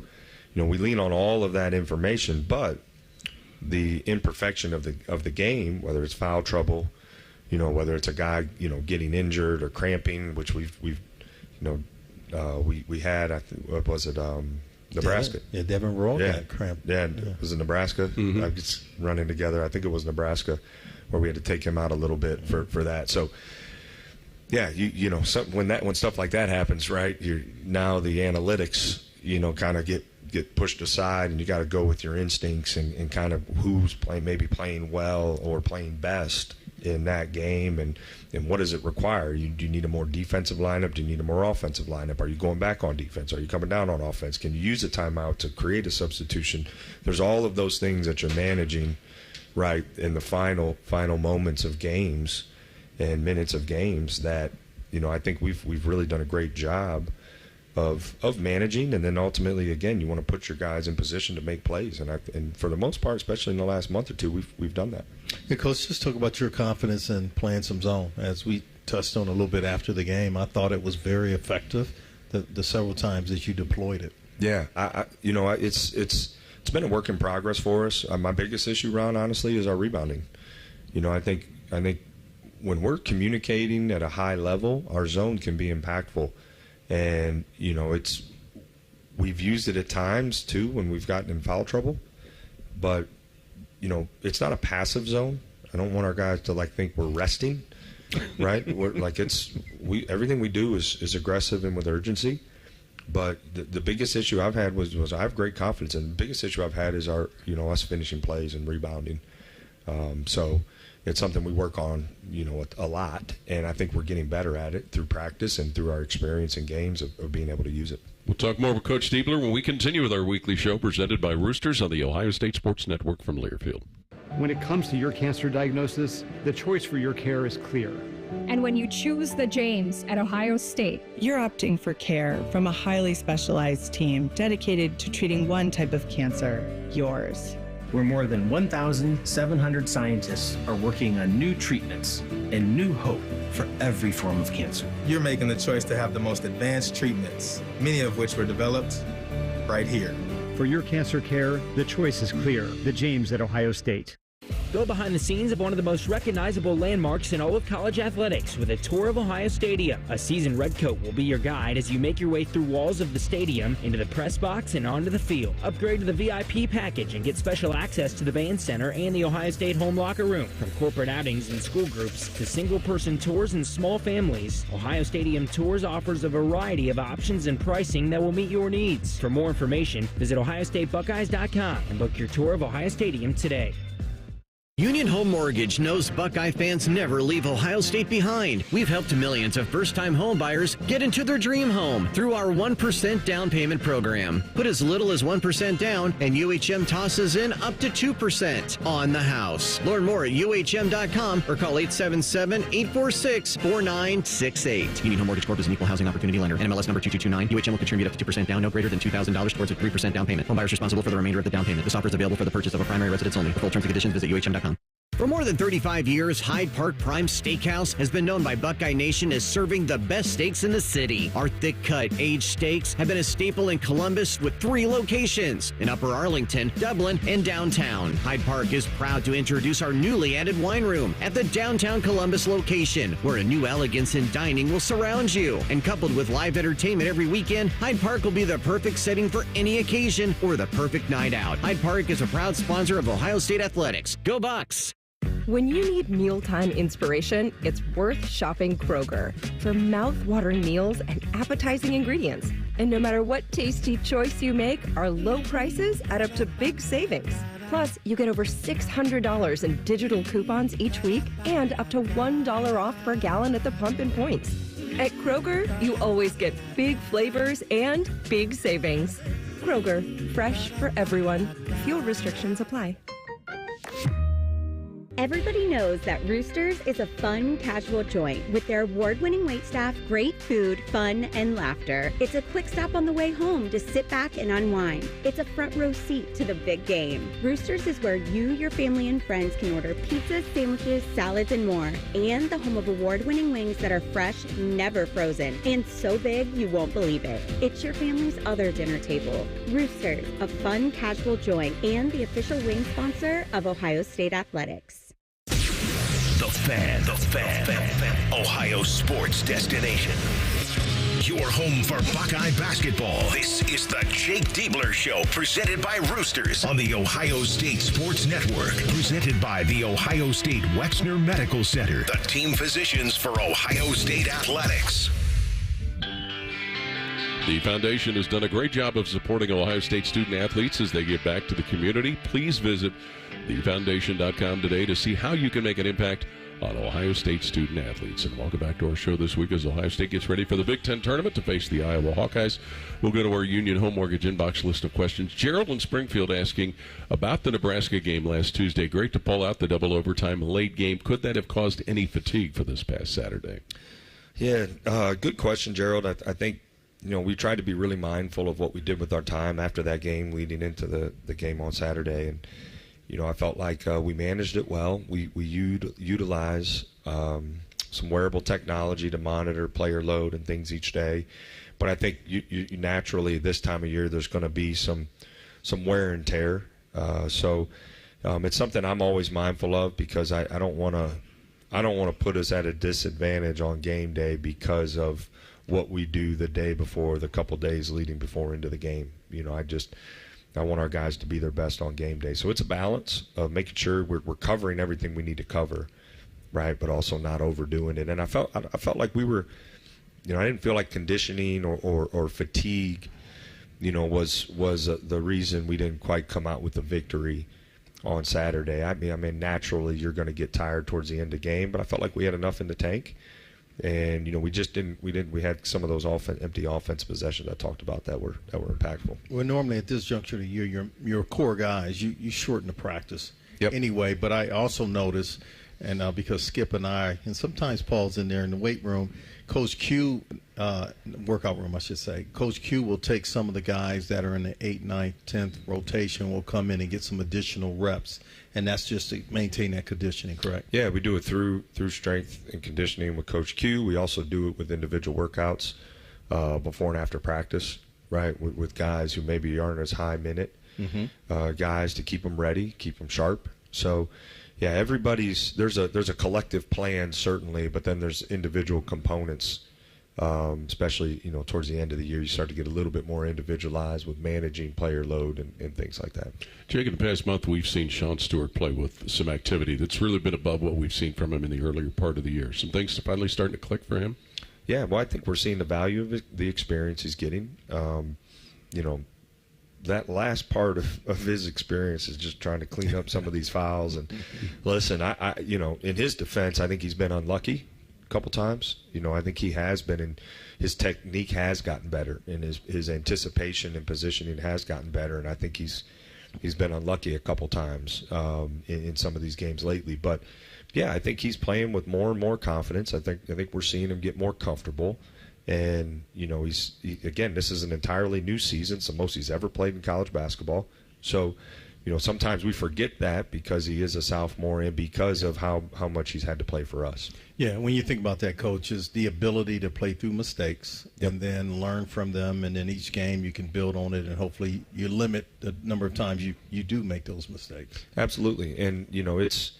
we lean on all of that information. But the imperfection of the game, whether it's foul trouble, whether it's a guy getting injured or cramping, which we had. What was it? Nebraska. Yeah, Devin Roll got cramped. Yeah, was it Nebraska? Mm-hmm. It's running together. I think it was Nebraska, where we had to take him out a little bit for that. So, yeah, when stuff like that happens, right? Now the analytics, kind of get pushed aside, and you got to go with your instincts and kind of who's playing well or playing best in that game, and what does it require? Do you need a more defensive lineup? Do you need a more offensive lineup? Are you going back on defense? Are you coming down on offense? Can you use a timeout to create a substitution? There's all of those things that you're managing, right, in the final moments of games and minutes of games that I think we've really done a great job of managing. And then ultimately, again, you want to put your guys in position to make plays, and for the most part, especially in the last month or two, we've done that. Hey, Coach, just talk about your confidence in playing some zone. As we touched on a little bit after the game, I thought it was very effective the several times that you deployed it. Yeah, it's been a work in progress for us. My biggest issue, Ron, honestly, is our rebounding. I think when we're communicating at a high level, our zone can be impactful. And, we've used it at times, too, when we've gotten in foul trouble. But, it's not a passive zone. I don't want our guys to, think we're resting, right? Everything we do is aggressive and with urgency. But the biggest issue I've had was I have great confidence. And the biggest issue I've had is our, us finishing plays and rebounding. So it's something we work on, a lot. And I think we're getting better at it through practice and through our experience in games of being able to use it. We'll talk more with Coach Diebler when we continue with our weekly show presented by Roosters on the Ohio State Sports Network from Learfield. When it comes to your cancer diagnosis, the choice for your care is clear. And when you choose the James at Ohio State, you're opting for care from a highly specialized team dedicated to treating one type of cancer, yours. Where more than 1,700 scientists are working on new treatments and new hope for every form of cancer. You're making the choice to have the most advanced treatments, many of which were developed right here. For your cancer care, the choice is clear. The James at Ohio State. Go behind the scenes of one of the most recognizable landmarks in all of college athletics with a tour of Ohio Stadium. A seasoned redcoat will be your guide as you make your way through walls of the stadium, into the press box, and onto the field. Upgrade to the VIP package and get special access to the band center and the Ohio State home locker room. From corporate outings and school groups to single-person tours and small families, Ohio Stadium Tours offers a variety of options and pricing that will meet your needs. For more information, visit OhioStateBuckeyes.com and book your tour of Ohio Stadium today. Union Home Mortgage knows Buckeye fans never leave Ohio State behind. We've helped millions of first-time home buyers get into their dream home through our 1% down payment program. Put as little as 1% down, and UHM tosses in up to 2% on the house. Learn more at UHM.com or call 877-846-4968. Union Home Mortgage Corp is an equal housing opportunity lender. NMLS number 2229. UHM will contribute up to 2% down, no greater than $2,000 towards a 3% down payment. Home buyers responsible for the remainder of the down payment. This offer is available for the purchase of a primary residence only. For full terms and conditions, visit UHM.com. For more than 35 years, Hyde Park Prime Steakhouse has been known by Buckeye Nation as serving the best steaks in the city. Our thick-cut, aged steaks have been a staple in Columbus with 3 locations in Upper Arlington, Dublin, and downtown. Hyde Park is proud to introduce our newly added wine room at the downtown Columbus location, where a new elegance in dining will surround you. And coupled with live entertainment every weekend, Hyde Park will be the perfect setting for any occasion or the perfect night out. Hyde Park is a proud sponsor of Ohio State Athletics. Go Bucks! When you need mealtime inspiration, it's worth shopping Kroger for mouth-watering meals and appetizing ingredients. And no matter what tasty choice you make, our low prices add up to big savings. Plus, you get over $600 in digital coupons each week and up to $1 off per gallon at the pump and points. At Kroger, you always get big flavors and big savings. Kroger, fresh for everyone. Fuel restrictions apply. Everybody knows that Roosters is a fun, casual joint with their award-winning waitstaff, great food, fun, and laughter. It's a quick stop on the way home to sit back and unwind. It's a front row seat to the big game. Roosters is where you, your family, and friends can order pizzas, sandwiches, salads, and more. And the home of award-winning wings that are fresh, never frozen, and so big you won't believe it. It's your family's other dinner table. Roosters, a fun, casual joint and the official wing sponsor of Ohio State Athletics. The Fan. Ohio sports destination. Your home for Buckeye basketball. This is the Jake Diebler Show, presented by Roosters on the Ohio State Sports Network. Presented by the Ohio State Wexner Medical Center, the team physicians for Ohio State Athletics. The foundation has done a great job of supporting Ohio State student athletes as they give back to the community. Please visit thefoundation.com today to see how you can make an impact on Ohio State student athletes. And welcome back to our show this week as Ohio State gets ready for the Big Ten tournament to face the Iowa Hawkeyes. We'll go to our Union Home Mortgage inbox list of questions. Gerald in Springfield asking about the Nebraska game last Tuesday. Great to pull out the double overtime late game. Could that have caused any fatigue for this past Saturday? Yeah, good question, Gerald. I think, we tried to be really mindful of what we did with our time after that game leading into the game on Saturday. And, I felt like we managed it well. We utilize some wearable technology to monitor player load and things each day. But I think you naturally this time of year there's going to be some wear and tear. So it's something I'm always mindful of because I don't want to put us at a disadvantage on game day because of what we do the day before, the couple days leading before into the game. I want our guys to be their best on game day. So it's a balance of making sure we're covering everything we need to cover, right, but also not overdoing it. And I felt like we were, I didn't feel like conditioning or fatigue, was the reason we didn't quite come out with the victory on Saturday. I mean, naturally you're going to get tired towards the end of the game, but I felt like we had enough in the tank. And we just didn't. We had some of those empty offense possessions I talked about that were impactful. Well, normally at this juncture of the year, your core guys, you shorten the practice anyway. But I also notice, and because Skip and I, and sometimes Paul's in there in the weight room, Coach Q, workout room I should say, Coach Q will take some of the guys that are in the 8th, 9th, 10th rotation, will come in and get some additional reps. And that's just to maintain that conditioning, correct? Yeah, we do it through strength and conditioning with Coach Q. We also do it with individual workouts before and after practice, right, with guys who maybe aren't as high minute, guys to keep them ready, keep them sharp. So, yeah, there's a collective plan certainly, but then there's individual components. Especially, towards the end of the year, you start to get a little bit more individualized with managing player load and things like that. Jake, in the past month, we've seen Sean Stewart play with some activity that's really been above what we've seen from him in the earlier part of the year. Some things finally starting to click for him? Yeah, well, I think we're seeing the value of the experience he's getting. That last part of his experience is just trying to clean up some of these files. And listen, I in his defense, I think he's been unlucky couple times. I think he has been, and his technique has gotten better, and his anticipation and positioning has gotten better, and I think he's been unlucky a couple times in some of these games lately. But yeah, I think he's playing with more and more confidence. I think we're seeing him get more comfortable, and again, this is an entirely new season. It's the most he's ever played in college basketball. So sometimes we forget that because he is a sophomore and because of how much he's had to play for us. Yeah, when you think about that, Coach, is the ability to play through mistakes and then learn from them, and then each game you can build on it, and hopefully you limit the number of times you do make those mistakes. Absolutely, and it's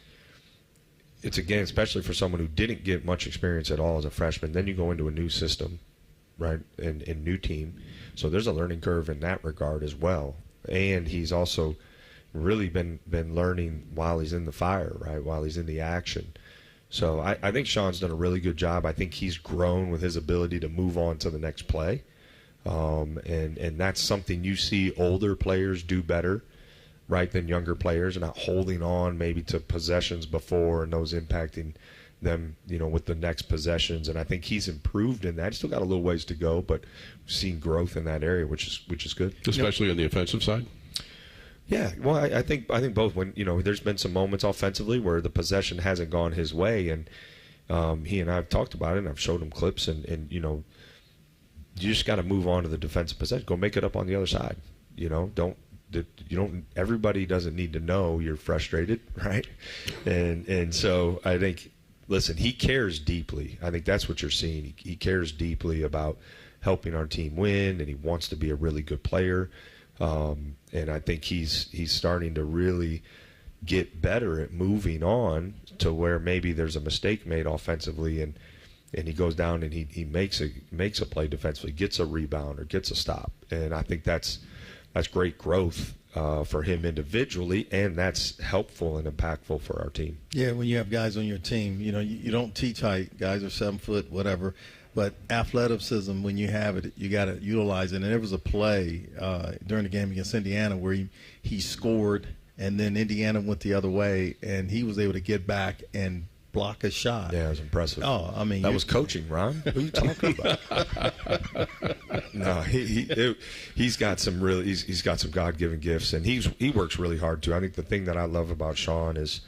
again, especially for someone who didn't get much experience at all as a freshman, then you go into a new system, right, and new team. So there's a learning curve in that regard as well, and he's also really been learning while he's in the fire, right, while he's in the action. So I think Sean's done a really good job. I think he's grown with his ability to move on to the next play. And that's something you see older players do better, right, than younger players, and not holding on maybe to possessions before and those impacting them, with the next possessions. And I think he's improved in that. He's still got a little ways to go, but we've seen growth in that area, which is good. Especially on the offensive side? Yeah, well, I think both. When there's been some moments offensively where the possession hasn't gone his way, and he and I have talked about it, and I've showed him clips, and you just got to move on to the defensive possession. Go make it up on the other side. Everybody doesn't need to know you're frustrated, right? And so I think, listen, he cares deeply. I think that's what you're seeing. He cares deeply about helping our team win, and he wants to be a really good player. And I think he's starting to really get better at moving on to where maybe there's a mistake made offensively, and he goes down and he makes a play defensively, gets a rebound or gets a stop. And I think that's great growth for him individually, and that's helpful and impactful for our team. Yeah, when you have guys on your team, you don't teach height. Guys are 7 foot, whatever. But athleticism, when you have it, you got to utilize it. And there was a play during the game against Indiana where he scored, and then Indiana went the other way, and he was able to get back and block a shot. Yeah, it was impressive. Oh, I mean, that was coaching, Ron. Who are you talking about? No, he's got some he's got some God-given gifts, and he works really hard too. I think the thing that I love about Sean is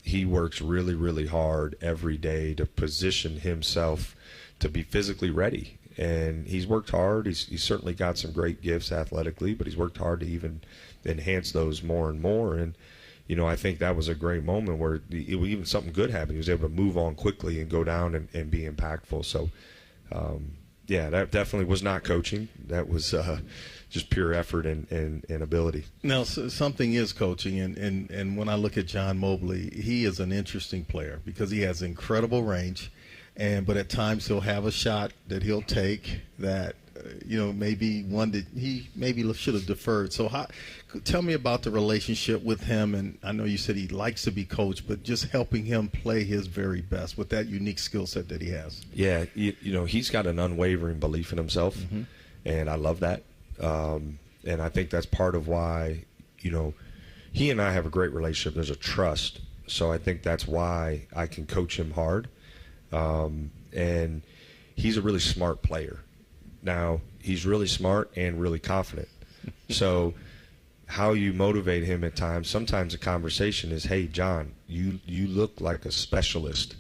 he works really, really hard every day to position himself to be physically ready, and he's worked hard. He's certainly got some great gifts athletically, but he's worked hard to even enhance those more and more. And I think that was a great moment where even something good happened. He was able to move on quickly and go down and be impactful. So, yeah, that definitely was not coaching. That was just pure effort and ability. Now, something is coaching, and when I look at John Mobley, he is an interesting player because he has incredible range, but at times he'll have a shot that he'll take that maybe one that he maybe should have deferred. So tell me about the relationship with him, and I know you said he likes to be coached, but just helping him play his very best with that unique skill set that he has. Yeah, he's got an unwavering belief in himself, and I love that. And I think that's part of why, he and I have a great relationship. There's a trust. So I think that's why I can coach him hard. And he's a really smart player. Now, he's really smart and really confident. So how you motivate him at times, sometimes the conversation is, hey, John, you look like a specialist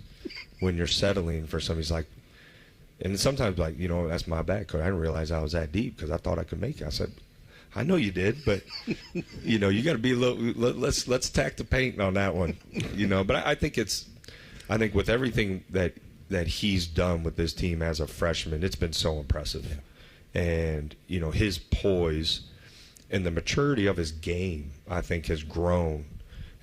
when you're settling for something. He's like, and sometimes like, that's my bad, coach. I didn't realize I was that deep because I thought I could make it. I said, I know you did, but, you got to be a little, let's tack the paint on that one, But I think with everything that he's done with this team as a freshman, it's been so impressive. Yeah. And, his poise and the maturity of his game, I think, has grown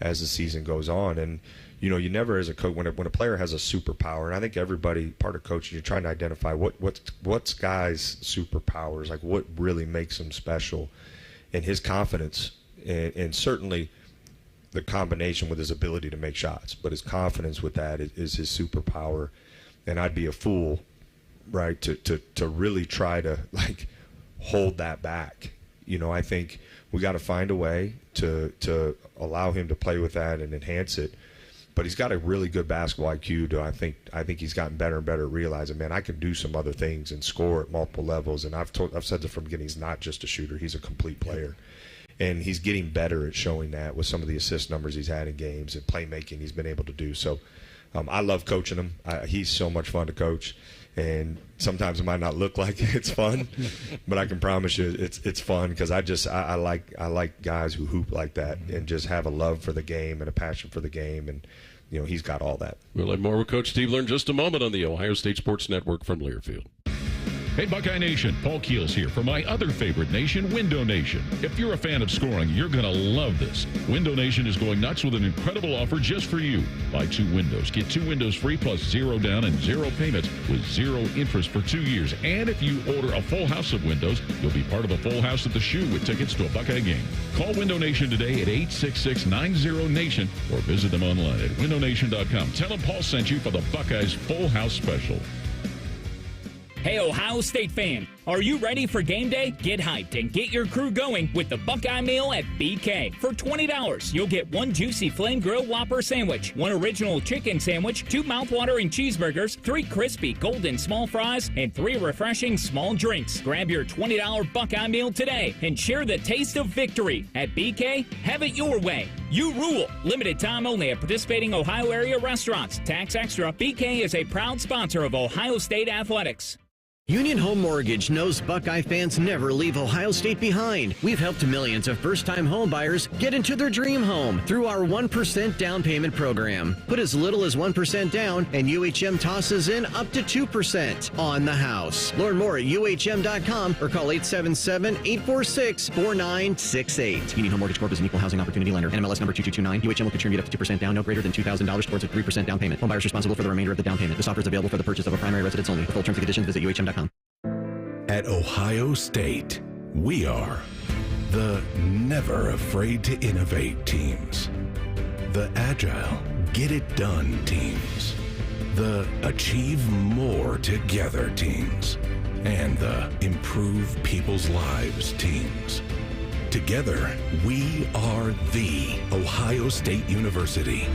as the season goes on. And, you never as a coach, when a player has a superpower, and I think everybody, part of coaching, you're trying to identify what's guys' superpowers, like what really makes him special. And his confidence, and certainly the combination with his ability to make shots, but his confidence with that is his superpower. And I'd be a fool, right, to really try to hold that back. I think we got to find a way to allow him to play with that and enhance it. But he's got a really good basketball IQ. I think he's gotten better and better at realizing, man, I can do some other things and score at multiple levels. And I've said this from the beginning, he's not just a shooter; he's a complete player. And he's getting better at showing that with some of the assist numbers he's had in games and playmaking he's been able to do. So I love coaching him. He's so much fun to coach. And sometimes it might not look like it's fun, but I can promise you it's fun because I like guys who hoop like that and just have a love for the game and a passion for the game. And, he's got all that. We'll have more with Coach Diebler in just a moment on the Ohio State Sports Network from Learfield. Hey, Buckeye Nation, Paul Keels here for my other favorite nation, Window Nation. If you're a fan of scoring, you're going to love this. Window Nation is going nuts with an incredible offer just for you. Buy 2 windows, get 2 windows free plus 0 down and 0 payments with 0 interest for 2 years. And if you order a full house of windows, you'll be part of a full house at the Shoe with tickets to a Buckeye game. Call Window Nation today at 866-90-NATION or visit them online at windownation.com. Tell them Paul sent you for the Buckeyes Full House Special. Hey, Ohio State fan, are you ready for game day? Get hyped and get your crew going with the Buckeye Meal at BK. For $20, you'll get 1 juicy flame grill Whopper sandwich, 1 original chicken sandwich, 2 mouthwatering cheeseburgers, 3 crispy golden small fries, and 3 refreshing small drinks. Grab your $20 Buckeye Meal today and share the taste of victory. At BK, have it your way. You rule. Limited time only at participating Ohio area restaurants. Tax extra. BK is a proud sponsor of Ohio State Athletics. Union Home Mortgage knows Buckeye fans never leave Ohio State behind. We've helped millions of first-time home buyers get into their dream home through our 1% down payment program. Put as little as 1% down, and UHM tosses in up to 2% on the house. Learn more at UHM.com or call 877-846-4968. Union Home Mortgage Corp is an equal housing opportunity lender. NMLS number 2229. UHM will contribute up to 2% down, no greater than $2,000 towards a 3% down payment. Home buyers responsible for the remainder of the down payment. This offer is available for the purchase of a primary residence only. For full terms and conditions, visit UHM.com. At Ohio State, we are the never afraid to innovate teams, the agile, get it done teams, the achieve more together teams, and the improve people's lives teams. Together, we are the Ohio State University.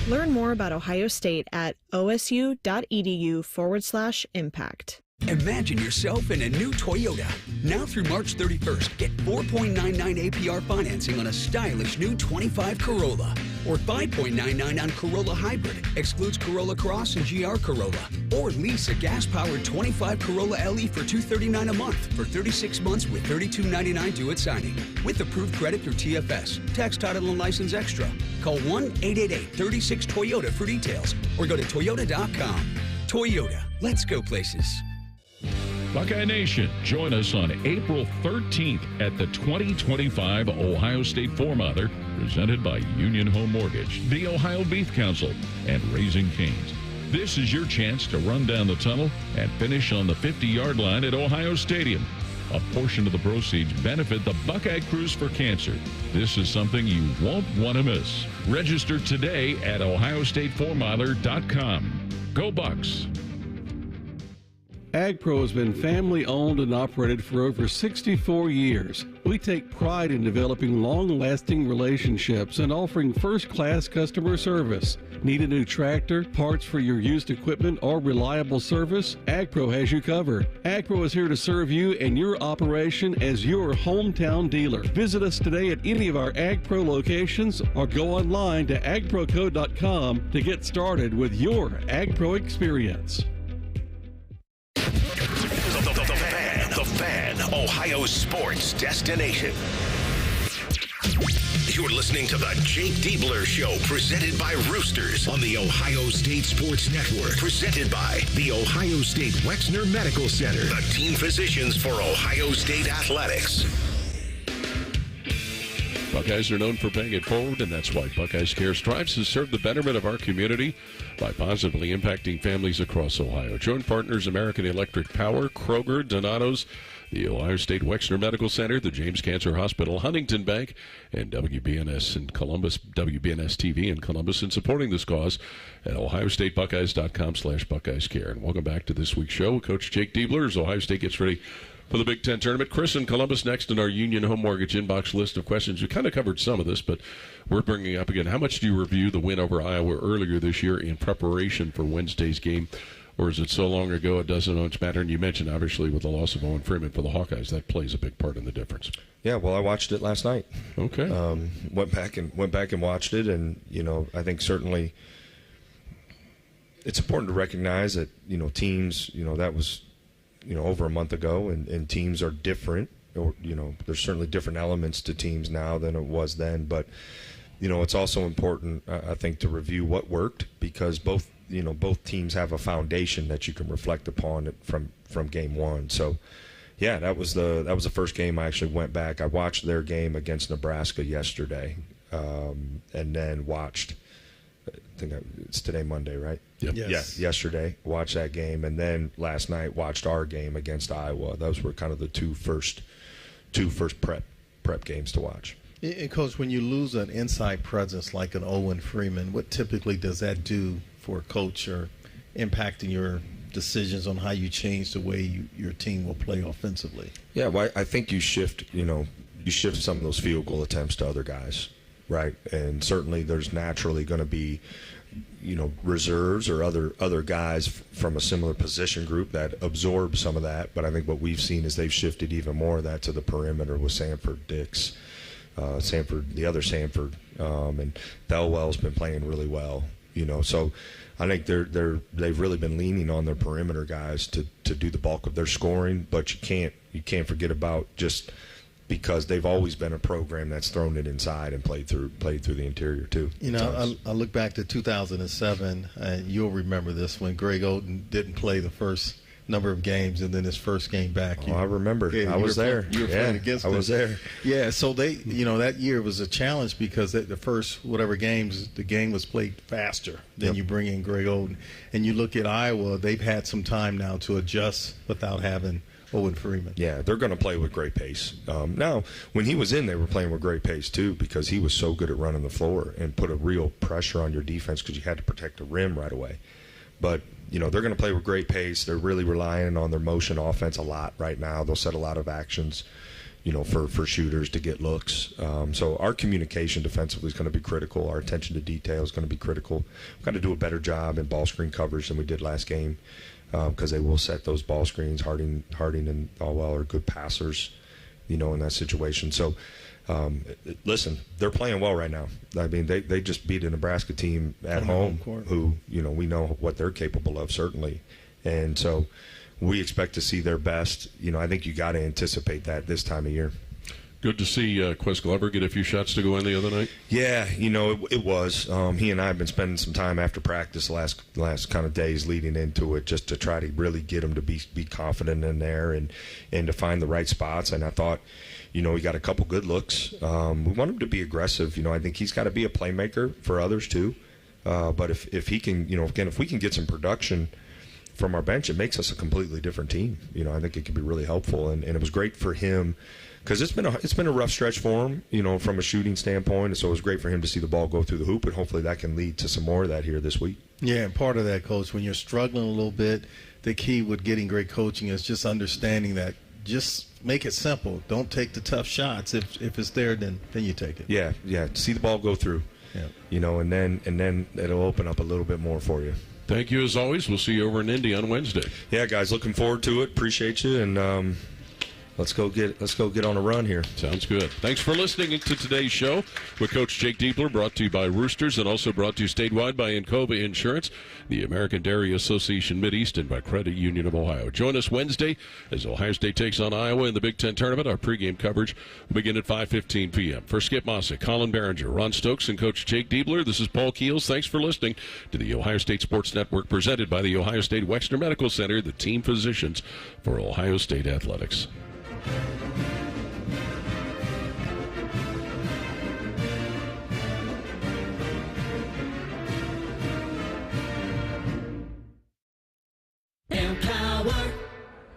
Learn more about Ohio State at osu.edu/impact. Imagine yourself in a new Toyota. Now through March 31st, get 4.99 APR financing on a stylish new 25 Corolla. Or 5.99 on Corolla Hybrid, excludes Corolla Cross and GR Corolla. Or lease a gas-powered 25 Corolla LE for $239 a month for 36 months with $32.99 due at signing. With approved credit through TFS, tax, title, and license extra. Call 1-888-36-TOYOTA for details or go to toyota.com. Toyota, let's go places. Buckeye Nation, join us on April 13th at the 2025 Ohio State Four-Mother, presented by Union Home Mortgage, the Ohio Beef Council, and Raising Cane's. This is your chance to run down the tunnel and finish on the 50-yard line at Ohio Stadium. A portion of the proceeds benefit the Buckeye Cruise for Cancer. This is something you won't want to miss. Register today at ohiostatefourmiler.com. Go Bucks! AgPro has been family owned and operated for over 64 years. We take pride in developing long-lasting relationships and offering first-class customer service. Need a new tractor, parts for your used equipment, or reliable service? AgPro has you covered. AgPro is here to serve you and your operation as your hometown dealer. Visit us today at any of our AgPro locations or go online to agproco.com to get started with your AgPro experience. The Fan, Ohio sports destination. You're listening to the Jake Diebler Show, presented by Roosters on the Ohio State Sports Network. Presented by the Ohio State Wexner Medical Center, the team physicians for Ohio State athletics. Buckeyes are known for paying it forward, and that's why Buckeyes Care strives to serve the betterment of our community by positively impacting families across Ohio. Joint partners American Electric Power, Kroger, Donato's, the Ohio State Wexner Medical Center, the James Cancer Hospital, Huntington Bank, and WBNS in Columbus, WBNS TV in Columbus, in supporting this cause at ohiostatebuckeyes.com/BuckeyesCare. And welcome back to this week's show. Coach Jake Diebler, as Ohio State gets ready for the Big Ten tournament. Chris in Columbus next in our Union Home Mortgage inbox list of questions. We kind of covered some of this, but we're bringing up again. How much do you review the win over Iowa earlier this year in preparation for Wednesday's game? Or is it so long ago it doesn't much matter? And you mentioned, obviously, with the loss of Owen Freeman for the Hawkeyes, that plays a big part in the difference. Yeah, well, I watched it last night. Okay. Went back and watched it, and, I think certainly it's important to recognize that, teams, that was, over a month ago, and teams are different. Or, there's certainly different elements to teams now than it was then. But, it's also important, I think, to review what worked, because both teams have a foundation that you can reflect upon it from game one. So, yeah, that was the first game I actually went back. I watched their game against Nebraska yesterday, and then watched. I think it's today, Monday, right? Yep. Yes. Yeah, yesterday, watched that game, and then last night watched our game against Iowa. Those were kind of the two first prep games to watch. And Coach, when you lose an inside presence like an Owen Freeman, what typically does that do for a coach, or impacting your decisions on how you change the way your team will play offensively? Yeah, well, I think you shift some of those field goal attempts to other guys, right? And certainly there's naturally going to be, reserves or other guys from a similar position group that absorb some of that. But I think what we've seen is they've shifted even more of that to the perimeter with Sanford, Dix, the other Sanford, and Thelwell's been playing really well. So I think they've really been leaning on their perimeter guys to do the bulk of their scoring, but you can't forget about, just because they've always been a program that's thrown it inside and played through the interior too. I look back to 2007, and you'll remember this, when Greg Oden didn't play the first number of games, and then his first game back. I remember. I was there. You were playing against them. I was there. Yeah, so they, that year was a challenge, because the first whatever games, the game was played faster. Then you bring in Greg Oden, and you look at Iowa, they've had some time now to adjust without having Owen Freeman. Yeah, they're going to play with great pace. Now, when he was in, they were playing with great pace too, because he was so good at running the floor and put a real pressure on your defense, because you had to protect the rim right away. But they're going to play with great pace. They're really relying on their motion offense a lot right now. They'll set a lot of actions, for shooters to get looks. So our communication defensively is going to be critical. Our attention to detail is going to be critical. We've got to do a better job in ball screen coverage than we did last game, because they will set those ball screens. Harding and Allwell are good passers, in that situation. So, listen, they're playing well right now. I mean, they just beat a Nebraska team at home who, we know what they're capable of, certainly. And so we expect to see their best. I think you got to anticipate that this time of year. Good to see Quest Glover get a few shots to go in the other night. Yeah, it was. He and I have been spending some time after practice last kind of days leading into it, just to try to really get him to be confident in there and to find the right spots. And I thought, he got a couple good looks. We want him to be aggressive. I think he's got to be a playmaker for others too. But if he can, again, if we can get some production from our bench, it makes us a completely different team. I think it could be really helpful. And it was great for him, because it's been a rough stretch for him, from a shooting standpoint. And so it was great for him to see the ball go through the hoop, and hopefully that can lead to some more of that here this week. Yeah, and part of that, Coach, when you're struggling a little bit, the key with getting great coaching is just understanding that just make it simple. Don't take the tough shots. If it's there, then you take it. Yeah. See the ball go through. Yeah. And then it'll open up a little bit more for you. Thank you as always. We'll see you over in Indy on Wednesday. Yeah, guys, looking forward to it. Appreciate you, and let's go get on a run here. Sounds good. Thanks for listening to today's show with Coach Jake Diebler, brought to you by Roosters and also brought to you statewide by Encova Insurance, the American Dairy Association Mideast, and by Credit Union of Ohio. Join us Wednesday as Ohio State takes on Iowa in the Big Ten Tournament. Our pregame coverage will begin at 5:15 p.m. For Skip Mossick, Colin Behringer, Ron Stokes, and Coach Jake Diebler, this is Paul Keels. Thanks for listening to the Ohio State Sports Network, presented by the Ohio State Wexner Medical Center, the team physicians for Ohio State athletics.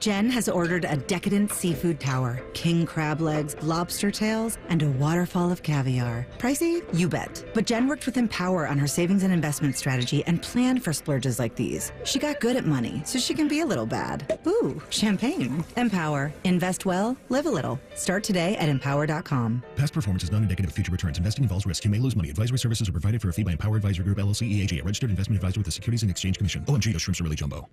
Jen has ordered a decadent seafood tower, king crab legs, lobster tails, and a waterfall of caviar. Pricey? You bet. But Jen worked with Empower on her savings and investment strategy and planned for splurges like these. She got good at money, so she can be a little bad. Ooh, champagne. Empower. Invest well, live a little. Start today at empower.com. Past performance is not indicative of future returns. Investing involves risk. You may lose money. Advisory services are provided for a fee by Empower Advisor Group, LLC, EAG, a registered investment advisor with the Securities and Exchange Commission. OMG, those shrimps are really jumbo.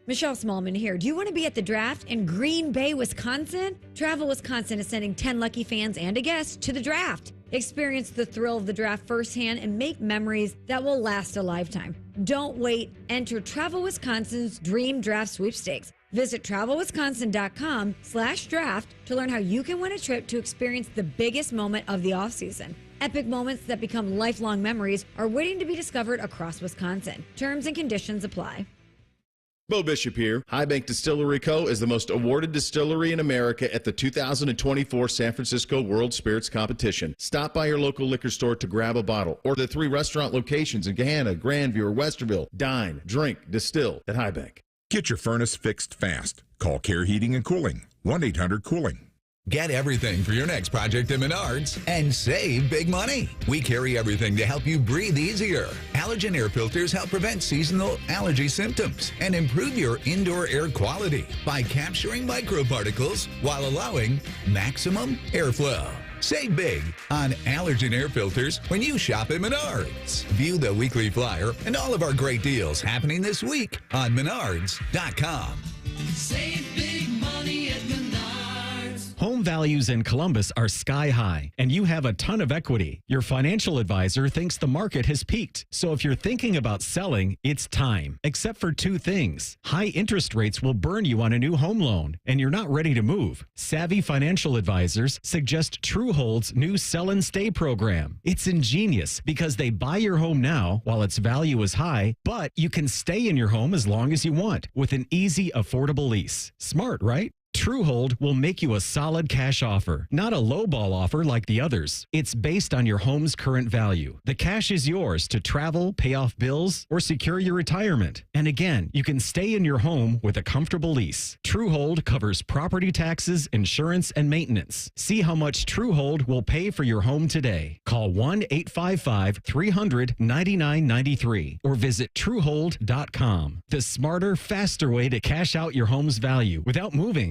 Michelle Smallman here. Do you want to be at the draft in Green Bay, Wisconsin? Travel Wisconsin is sending 10 lucky fans and a guest to the draft. Experience the thrill of the draft firsthand and make memories that will last a lifetime. Don't wait. Enter Travel Wisconsin's Dream Draft Sweepstakes. Visit travelwisconsin.com/draft to learn how you can win a trip to experience the biggest moment of the offseason. Epic moments that become lifelong memories are waiting to be discovered across Wisconsin. Terms and conditions apply. Bo Bishop here. High Bank Distillery Co. is the most awarded distillery in America at the 2024 San Francisco World Spirits Competition. Stop by your local liquor store to grab a bottle, or the 3 restaurant locations in Gahanna, Grandview, or Westerville. Dine, drink, distill at High Bank. Get your furnace fixed fast. Call Care Heating and Cooling, 1-800-COOLING. Get everything for your next project at Menards and save big money. We carry everything to help you breathe easier. Allergen air filters help prevent seasonal allergy symptoms and improve your indoor air quality by capturing microparticles while allowing maximum airflow. Save big on allergen air filters when you shop at Menards. View the weekly flyer and all of our great deals happening this week on Menards.com. Save big money at Menards. Home values in Columbus are sky high, and you have a ton of equity. Your financial advisor thinks the market has peaked. So if you're thinking about selling, it's time. Except for 2 things. High interest rates will burn you on a new home loan, and you're not ready to move. Savvy financial advisors suggest Truehold's new Sell and Stay program. It's ingenious because they buy your home now while its value is high, but you can stay in your home as long as you want with an easy, affordable lease. Smart, right? Truehold will make you a solid cash offer, not a lowball offer like the others. It's based on your home's current value. The cash is yours to travel, pay off bills, or secure your retirement. And again, you can stay in your home with a comfortable lease. Truehold covers property taxes, insurance, and maintenance. See how much Truehold will pay for your home today. Call 1-855-300-9993 or visit Truehold.com. The smarter, faster way to cash out your home's value without moving.